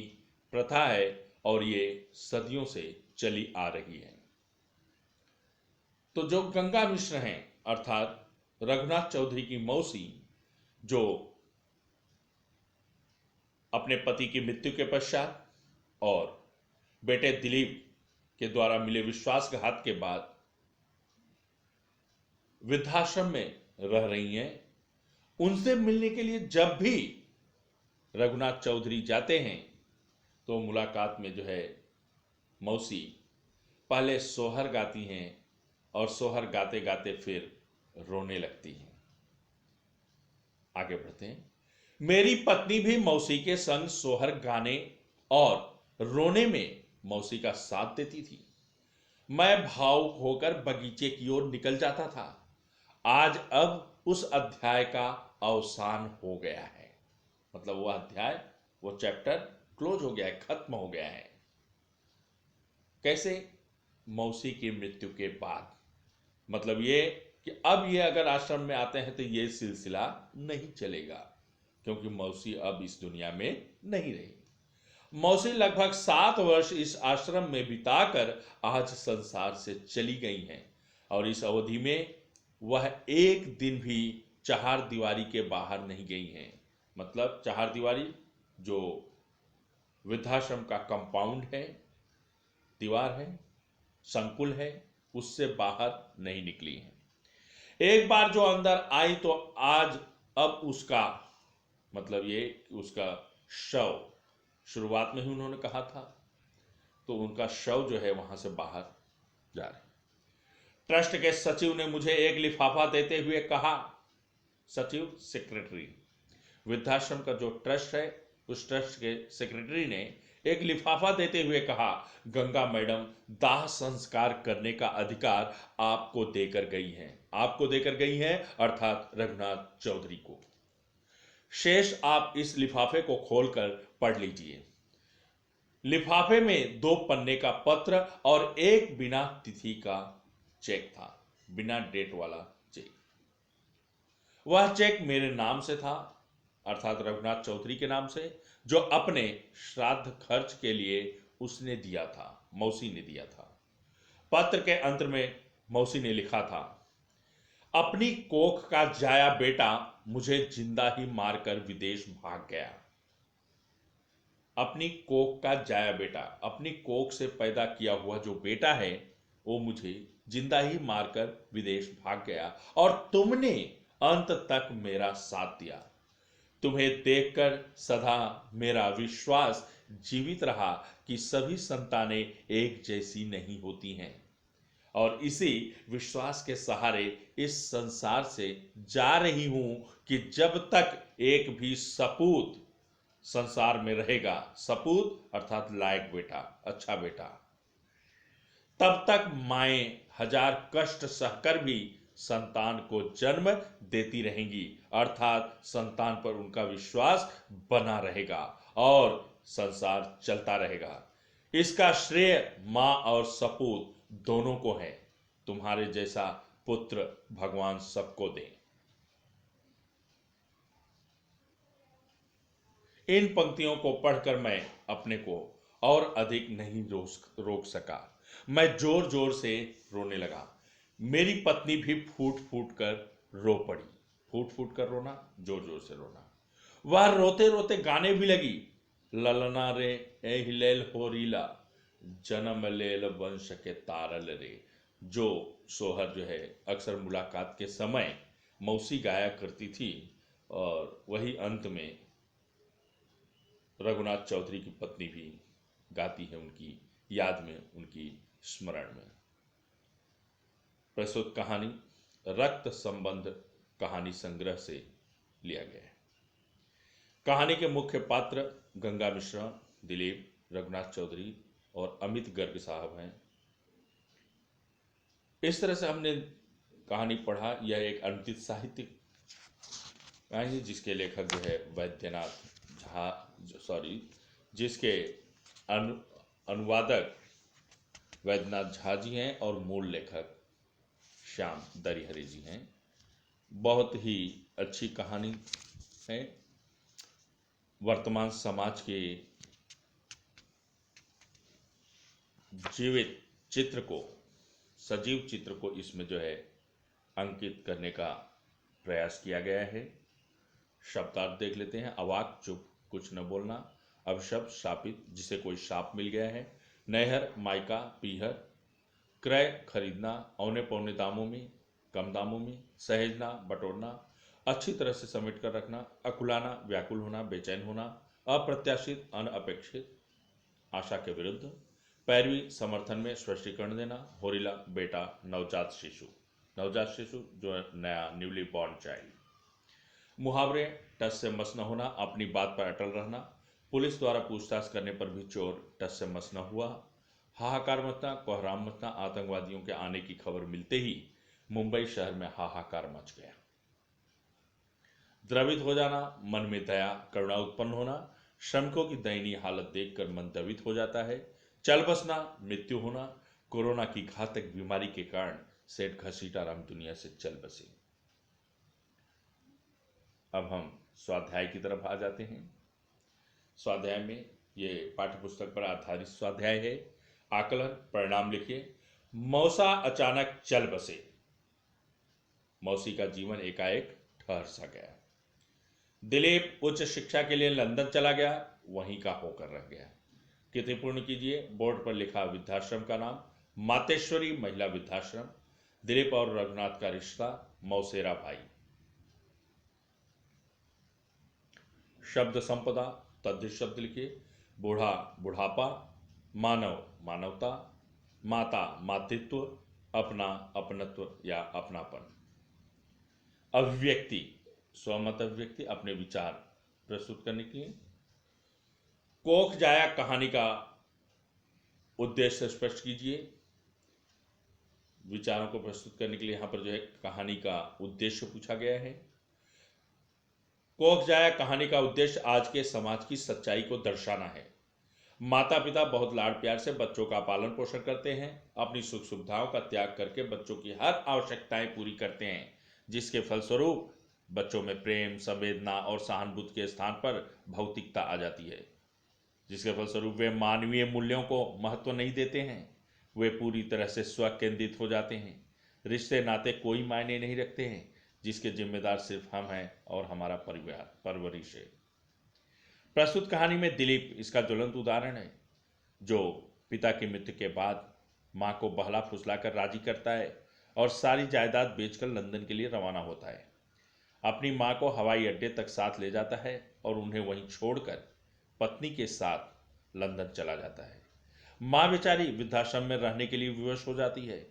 प्रथा है, और ये सदियों से चली आ रही है। तो जो गंगा मिश्र हैं, अर्थात रघुनाथ चौधरी की मौसी, जो अपने पति की मृत्यु के पश्चात और बेटे दिलीप के द्वारा मिले विश्वासघात के बाद वृद्धाश्रम में रह रही हैं, उनसे मिलने के लिए जब भी रघुनाथ चौधरी जाते हैं तो मुलाकात में जो है मौसी पहले सोहर गाती हैं और सोहर गाते गाते फिर रोने लगती हैं। आगे बढ़ते हैं। मेरी पत्नी भी मौसी के संग सोहर गाने और रोने में मौसी का साथ देती थी। मैं भावुक होकर बगीचे की ओर निकल जाता था। आज अब उस अध्याय का अवसान हो गया है। मतलब वह अध्याय, वो चैप्टर क्लोज हो गया है, खत्म हो गया है। कैसे? मौसी की मृत्यु के बाद। मतलब ये कि अब ये अगर आश्रम में आते हैं तो ये सिलसिला नहीं चलेगा, क्योंकि मौसी अब इस दुनिया में नहीं रही। मौसी लगभग 7 वर्ष इस आश्रम में बिताकर आज संसार से चली गई हैं और इस अवधि में वह एक दिन भी चार दीवारी के बाहर नहीं गई हैं। मतलब चार दीवारी जो वृद्धाश्रम का कंपाउंड है, दीवार है, संकुल है, उससे बाहर नहीं निकली हैं। एक बार जो अंदर आई तो आज अब उसका मतलब ये कि उसका शव, शुरुआत में ही उन्होंने कहा था, तो उनका शव जो है वहां से बाहर जा रहे हैं। ट्रस्ट के सचिव ने मुझे एक लिफाफा देते हुए कहा, सचिव सेक्रेटरी, वृद्धाश्रम का जो ट्रस्ट है उस ट्रस्ट के सेक्रेटरी ने एक लिफाफा देते हुए कहा, गंगा मैडम दाह संस्कार करने का अधिकार आपको देकर गई हैं। आपको देकर गई हैं अर्थात रघुनाथ चौधरी को। शेष आप इस लिफाफे को खोलकर पढ़ लीजिए। लिफाफे में 2 पन्ने का पत्र और एक बिना तिथि का चेक था, बिना डेट वाला चेक। वह चेक मेरे नाम से था, अर्थात रघुनाथ चौधरी के नाम से, जो अपने श्राद्ध खर्च के लिए उसने दिया था, मौसी ने दिया था। पत्र के अंत में मौसी ने लिखा था, अपनी कोख का जाया बेटा मुझे जिंदा ही मारकर विदेश भाग गया। अपनी कोख का जाया बेटा, अपनी कोख से पैदा किया हुआ जो बेटा है वो मुझे जिंदा ही मारकर विदेश भाग गया और तुमने अंत तक मेरा साथ दिया। तुम्हें देखकर सदा मेरा विश्वास जीवित रहा कि सभी संतानें एक जैसी नहीं होती हैं और इसी विश्वास के सहारे इस संसार से जा रही हूं कि जब तक एक भी सपूत संसार में रहेगा, सपूत अर्थात लायक बेटा, अच्छा बेटा, तब तक माएं हजार कष्ट सहकर भी संतान को जन्म देती रहेंगी, अर्थात संतान पर उनका विश्वास बना रहेगा और संसार चलता रहेगा। इसका श्रेय मां और सपूत दोनों को है। तुम्हारे जैसा पुत्र भगवान सबको दे। इन पंक्तियों को पढ़कर मैं अपने को और अधिक नहीं रोक सका। मैं जोर जोर से रोने लगा। मेरी पत्नी भी फूट फूट कर रो पड़ी। फूट फूट कर रोना, जोर जोर से रोना। वह रोते रोते गाने भी लगी, ललना रे ए हिलेल हो रीला, जन्म लेल वंश के तारल रे। जो सोहर जो है अक्सर मुलाकात के समय मौसी गाया करती थी और वही अंत में रघुनाथ चौधरी की पत्नी भी गाती है उनकी याद में, उनकी स्मरण में। प्रस्तुत कहानी रक्त संबंध कहानी संग्रह से लिया गया है। कहानी के मुख्य पात्र गंगा मिश्रा, दिलीप, रघुनाथ चौधरी और अमित गर्ग साहब हैं। इस तरह से हमने कहानी पढ़ा। यह एक अनुदित साहित्यिक कहानी जिसके लेखक जो है वैद्यनाथ झा, जिसके अनुवादक वैद्यनाथ झा जी हैं और मूल लेखक श्याम दरिहरे जी हैं। बहुत ही अच्छी कहानी है। वर्तमान समाज के जीवित चित्र को, सजीव चित्र को इसमें जो है अंकित करने का प्रयास किया गया है। शब्दार्थ देख लेते हैं। अवाक, चुप, कुछ न बोलना। अपशब्द, शापित, जिसे कोई शाप मिल गया है। नहर, मायका, पीहर। क्रय, खरीदना, औने पौने दामों में, कम दामों में। सहेजना, बटोरना। अच्छी तरह से समेट कर रखना, अकुलाना, व्याकुल होना, बेचैन होना, अप्रत्याशित, अनअपेक्षित आशा के विरुद्ध, पैरवी समर्थन में स्पष्टीकरण देना, होरिला, बेटा, नवजात शिशु, नवजात शिशु जो नया न्यूली बॉर्न चाइल्ड। मुहावरे, टस से मस न होना, अपनी बात पर अटल रहना, पुलिस द्वारा पूछताछ करने पर भी चोर टस से मस न हुआ, हाहाकार मचना, कोहराम मचना, आतंकवादियों के आने की खबर मिलते ही मुंबई शहर में हाहाकार मच गया। द्रवित हो जाना, मन में दया करुणा उत्पन्न होना, श्रमिकों की दयनीय हालत देखकर मन द्रवित हो जाता है, चल बसना, मृत्यु होना, कोरोना की घातक बीमारी के कारण सेठ घसीटाराम दुनिया से चल बसे। अब हम स्वाध्याय की तरफ आ जाते हैं। स्वाध्याय में ये पाठ्य पुस्तक पर आधारित स्वाध्याय है। आकलन, परिणाम लिखिए। मौसा अचानक चल बसे। मौसी का जीवन एकाएक ठहर सा गया। दिलीप उच्च शिक्षा के लिए लंदन चला गया, वहीं का होकर रह गया। कृति पूर्ण कीजिए। बोर्ड पर लिखा वृद्धाश्रम का नाम मातेश्वरी महिला वृद्धाश्रम। दिलीप और रघुनाथ का रिश्ता मौसेरा भाई। शब्द संपदा, तद्धित शब्द लिखिए। बूढ़ा बुढ़ापा, मानव मानवता, माता मातृत्व, अपना अपनत्व या अपनापन। अभिव्यक्ति, स्वमत अभिव्यक्ति, अपने विचार प्रस्तुत करने के लिए। कोख जाया कहानी का उद्देश्य स्पष्ट कीजिए। विचारों को प्रस्तुत करने के लिए यहां पर जो है कहानी का उद्देश्य पूछा गया है। कोख जाया कहानी का उद्देश्य आज के समाज की सच्चाई को दर्शाना है। माता पिता बहुत लाड प्यार से बच्चों का पालन पोषण करते हैं, अपनी सुख सुविधाओं का त्याग करके बच्चों की हर आवश्यकताएं पूरी करते हैं, जिसके फलस्वरूप बच्चों में प्रेम, संवेदना और सहानुभूति के स्थान पर भौतिकता आ जाती है, जिसके फलस्वरूप वे मानवीय मूल्यों को महत्व नहीं देते हैं। वे पूरी तरह से स्व केंद्रित हो जाते हैं। रिश्ते नाते कोई मायने नहीं रखते हैं, जिसके जिम्मेदार सिर्फ हम हैं और हमारा परिवार परवरिश है। प्रस्तुत कहानी में दिलीप इसका ज्वलंत उदाहरण है, जो पिता की मृत्यु के बाद मां को बहला फुसलाकर राजी करता है और सारी जायदाद बेचकर लंदन के लिए रवाना होता है। अपनी मां को हवाई अड्डे तक साथ ले जाता है और उन्हें वहीं छोड़कर पत्नी के साथ लंदन चला जाता है। मां बेचारी वृद्धाश्रम में रहने के लिए विवश हो जाती है।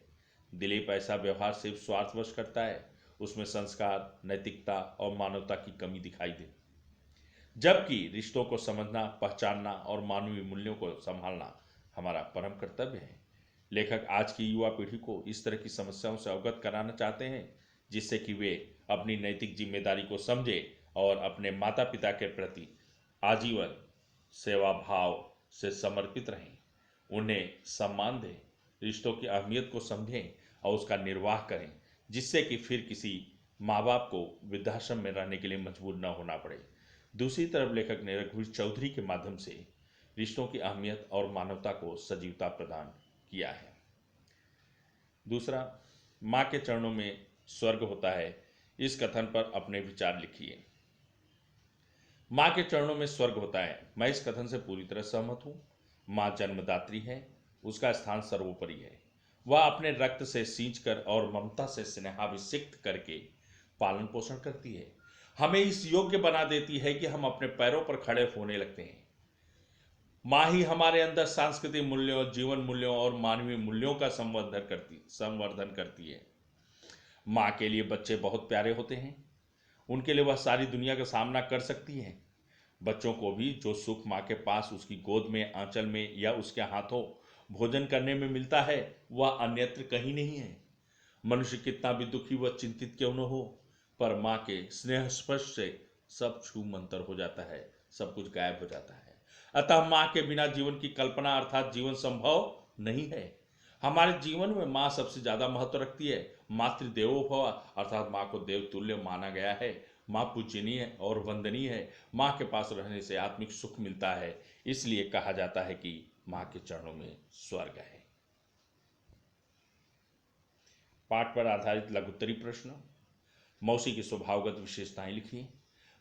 दिलीप ऐसा व्यवहार सिर्फ स्वार्थवश करता है, उसमें संस्कार, नैतिकता और मानवता की कमी दिखाई दे। जबकि रिश्तों को समझना, पहचानना और मानवीय मूल्यों को संभालना हमारा परम कर्तव्य है। लेखक आज की युवा पीढ़ी को इस तरह की समस्याओं से अवगत कराना चाहते हैं, जिससे कि वे अपनी नैतिक जिम्मेदारी को समझे और अपने माता पिता के प्रति आजीवन सेवा भाव से समर्पित रहें, उन्हें सम्मान दें, रिश्तों की अहमियत को समझें और उसका निर्वाह करें, जिससे कि फिर किसी माँ बाप को वृद्धाश्रम में रहने के लिए मजबूर न होना पड़े। दूसरी तरफ लेखक ने रघुवीर चौधरी के माध्यम से रिश्तों की अहमियत और मानवता को सजीवता प्रदान किया है। दूसरा, माँ के चरणों में स्वर्ग होता है, इस कथन पर अपने विचार लिखिए। माँ के चरणों में स्वर्ग होता है, मैं इस कथन से पूरी तरह सहमत हूँ। माँ जन्मदात्री है, उसका स्थान सर्वोपरि है। वह अपने रक्त से सींचकर और ममता से स्नेहाभिषिक्त करके पालन पोषण करती है, हमें इस योग्य बना देती है कि हम अपने पैरों पर खड़े होने लगते हैं। माँ ही हमारे अंदर सांस्कृतिक मूल्यों, जीवन मूल्यों और मानवीय मूल्यों का संवर्धन करती है। माँ के लिए बच्चे बहुत प्यारे होते हैं, उनके लिए वह सारी दुनिया का सामना कर सकती है। बच्चों को भी जो सुख माँ के पास उसकी गोद में, आंचल में या उसके हाथों भोजन करने में मिलता है, वह अन्यत्र कहीं नहीं है। मनुष्य कितना भी दुखी व चिंतित क्यों न हो, पर माँ के स्नेह स्पर्श से सब छू मंतर हो जाता है, सब कुछ गायब हो जाता है। अतः माँ के बिना जीवन की कल्पना अर्थात जीवन संभव नहीं है। हमारे जीवन में माँ सबसे ज्यादा महत्व रखती है। मातृदेवो भव अर्थात माँ को देव तुल्य माना गया है। माँ पूजनीय और वंदनीय है। माँ के पास रहने से आत्मिक सुख मिलता है, इसलिए कहा जाता है कि माँ के चरणों में स्वर्ग है। पाठ पर आधारित लघुत्तरी प्रश्न। मौसी की स्वभावगत विशेषताएं लिखिए।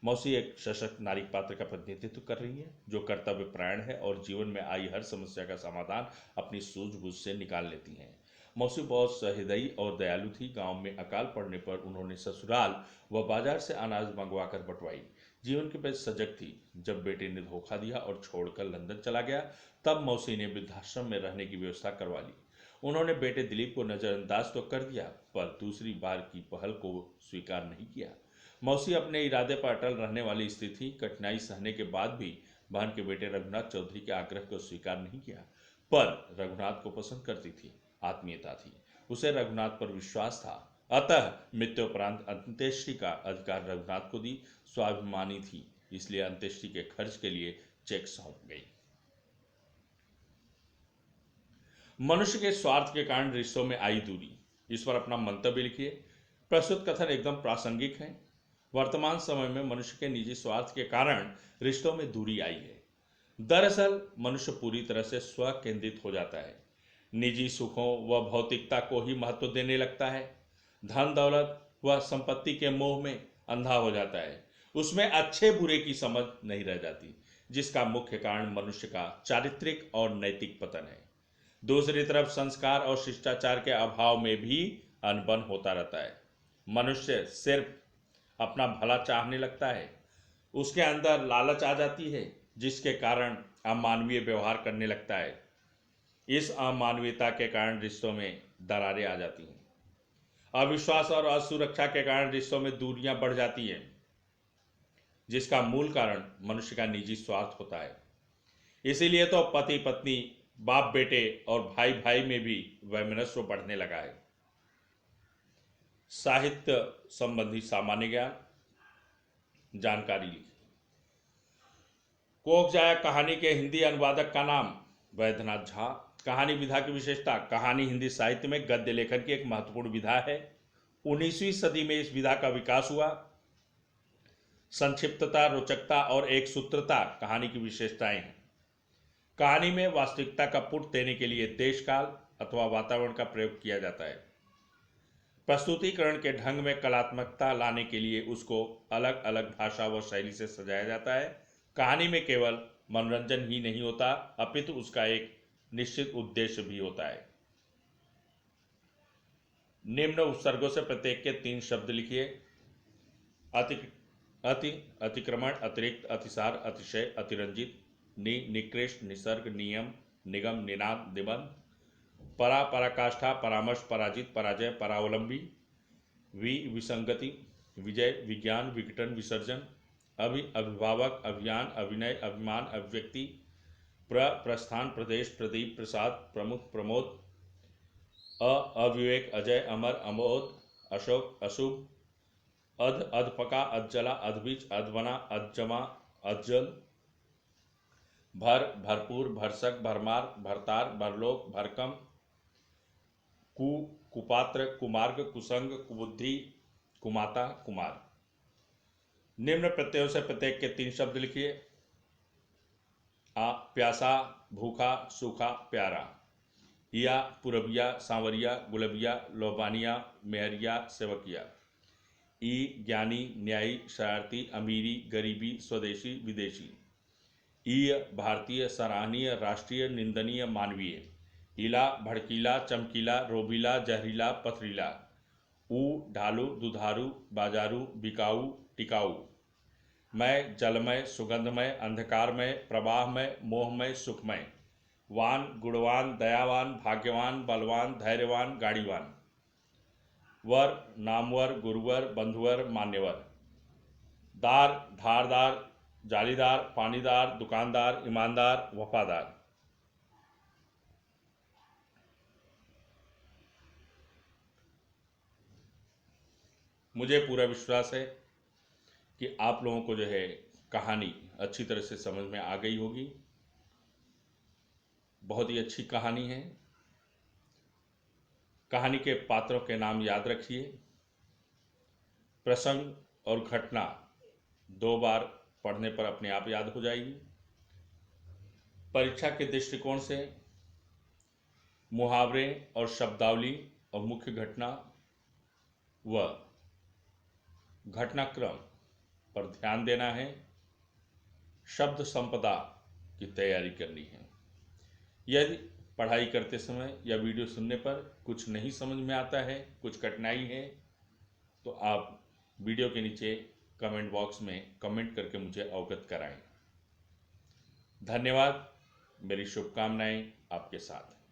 मौसी एक सशक्त नारी पात्र का प्रतिनिधित्व कर रही है, जो कर्तव्य परायण है और जीवन में आई हर समस्या का समाधान अपनी सूझबूझ से निकाल लेती हैं। मौसी बहुत सहृदयी और दयालु थी। गांव में अकाल पड़ने पर उन्होंने ससुराल व बाजार से अनाज मंगवाकर बंटवाई। जीवन के प्रति सजग थी। जब बेटे ने धोखा दिया और छोड़कर लंदन चला गया, तब मौसी ने वृद्धाश्रम में रहने की व्यवस्था करवा ली। उन्होंने बेटे दिलीप को नजरअंदाज तो कर दिया, पर दूसरी बार की पहल को स्वीकार नहीं किया। मौसी अपने इरादे पर अटल रहने वाली स्त्री थी। कठिनाई सहने के बाद भी बहन के बेटे रघुनाथ चौधरी के आग्रह को स्वीकार नहीं किया। पर रघुनाथ को पसंद करती थी, आत्मीयता थी, उसे रघुनाथ पर विश्वास था। अतः मृत्युपरांत अंत्येष्टि का अधिकार रघुनाथ को दी। स्वाभिमानी थी, इसलिए अंत्येष्टि के खर्च के लिए चेक सौंप गई। मनुष्य के स्वार्थ के कारण रिश्तों में आई दूरी, इस पर अपना मंतव्य लिखिए। प्रस्तुत कथन एकदम प्रासंगिक है। वर्तमान समय में मनुष्य के निजी स्वार्थ के कारण रिश्तों में दूरी आई है। दरअसल मनुष्य पूरी तरह से स्व केंद्रित हो जाता है। निजी सुखों व भौतिकता को ही महत्व देने लगता है। धन दौलत व संपत्ति के मोह में अंधा हो जाता है। उसमें अच्छे बुरे की समझ नहीं रह जाती, जिसका मुख्य कारण मनुष्य का चारित्रिक और नैतिक पतन है। दूसरी तरफ संस्कार और शिष्टाचार के अभाव में भी अनबन होता रहता है। मनुष्य सिर्फ अपना भला चाहने लगता है। उसके अंदर लालच आ जाती है, जिसके कारण अमानवीय व्यवहार करने लगता है। इस अमानवीयता के कारण रिश्तों में दरारें आ जाती हैं। अविश्वास और असुरक्षा के कारण रिश्तों में दूरियां बढ़ जाती हैं, जिसका मूल कारण मनुष्य का निजी स्वार्थ होता है। इसीलिए तो पति पत्नी, बाप बेटे और भाई भाई में भी वैमनस्य बढ़ने लगा है। साहित्य संबंधी सामान्य ज्ञान जानकारी लिखी। कोकजाया कहानी के हिंदी अनुवादक का नाम वैद्यनाथ झा। कहानी विधा की विशेषता, कहानी हिंदी साहित्य में गद्य लेखन की एक महत्वपूर्ण विधा है। 19वीं सदी में इस विधा का विकास हुआ। संक्षिप्तता, रोचकता और एक सूत्रता कहानी की विशेषताएं हैं। कहानी में वास्तविकता का पुट देने के लिए देश काल अथवा वातावरण का प्रयोग किया जाता है। प्रस्तुतिकरण के ढंग में कलात्मकता लाने के लिए उसको अलग अलग भाषा व शैली से सजाया जाता है। कहानी में केवल मनोरंजन ही नहीं होता, अपितु उसका एक निश्चित उद्देश्य भी होता है। निम्न उपसर्गों से प्रत्येक के 3 शब्द लिखिए। अति, अतिक्रमण, अतिरिक्त, अतिसार, अतिशय, अतिरंजित। निकृष्ट, निसर्ग, नियम, निगम, निनाद, निबंध। परा, पराकाष्ठा, परामर्श, पराजित, पराजय, परावलंबी। विसंगति, विजय, विज्ञान, विघटन, विसर्जन। अभिभावक, अभियान, अभिनय, अभिमान, अभिव्यक्ति। प्रस्थान, प्रदेश, प्रदीप, प्रसाद, प्रमुख, प्रमोद। अविवेक, अजय, अमर, अमोद, अशोक, अशुभ। अधपका, अधजला, अधबीज, अधबना, अधजमा, अधजल। भर, भरपूर, भरसक, भरमार, भरतार, भरलोक, भरकम। कुपात्र, कुमार्ग, कुसंग, कुबुद्धि, कुमाता, कुमार। निम्न प्रत्ययों से प्रत्येक के 3 शब्द लिखिए। प्यासा, भूखा, सूखा, प्यारा। या, पुरबिया, सांवरिया, गुलबिया, लोबानिया, मेहरिया, सेवकिया। ज्ञानी, न्यायी, शरारती, अमीरी, गरीबी, स्वदेशी, विदेशी। भारतीय, सराहनीय, राष्ट्रीय, निंदनीय, मानवीय। इला, भड़कीला, चमकीला, रोबीला, जहरीला, पथरीला। ढालू, दुधारू, बाजारू, बिकाऊ, टिकाऊ। मय, जलमय, सुगंधमय, अंधकारमय, प्रवाहमय, मोहमय, सुखमय। वान, गुणवान, दयावान, भाग्यवान, बलवान, धैर्यवान, गाड़ीवान। वर, नामवर, गुरुवर, बंधुवर, मान्यवर। दार, धारदार, जालीदार, पानीदार, दुकानदार, ईमानदार, वफादार। मुझे पूरा विश्वास है कि आप लोगों को जो है कहानी अच्छी तरह से समझ में आ गई होगी। बहुत ही अच्छी कहानी है। कहानी के पात्रों के नाम याद रखिए। प्रसंग और घटना 2 बार पढ़ने पर अपने आप याद हो जाएगी। परीक्षा के दृष्टिकोण से मुहावरे और शब्दावली और मुख्य घटना व घटनाक्रम पर ध्यान देना है। शब्द संपदा की तैयारी करनी है। यदि पढ़ाई करते समय या वीडियो सुनने पर कुछ नहीं समझ में आता है, कुछ कठिनाई है, तो आप वीडियो के नीचे कमेंट बॉक्स में कमेंट करके मुझे अवगत कराएं। धन्यवाद। मेरी शुभकामनाएं आपके साथ।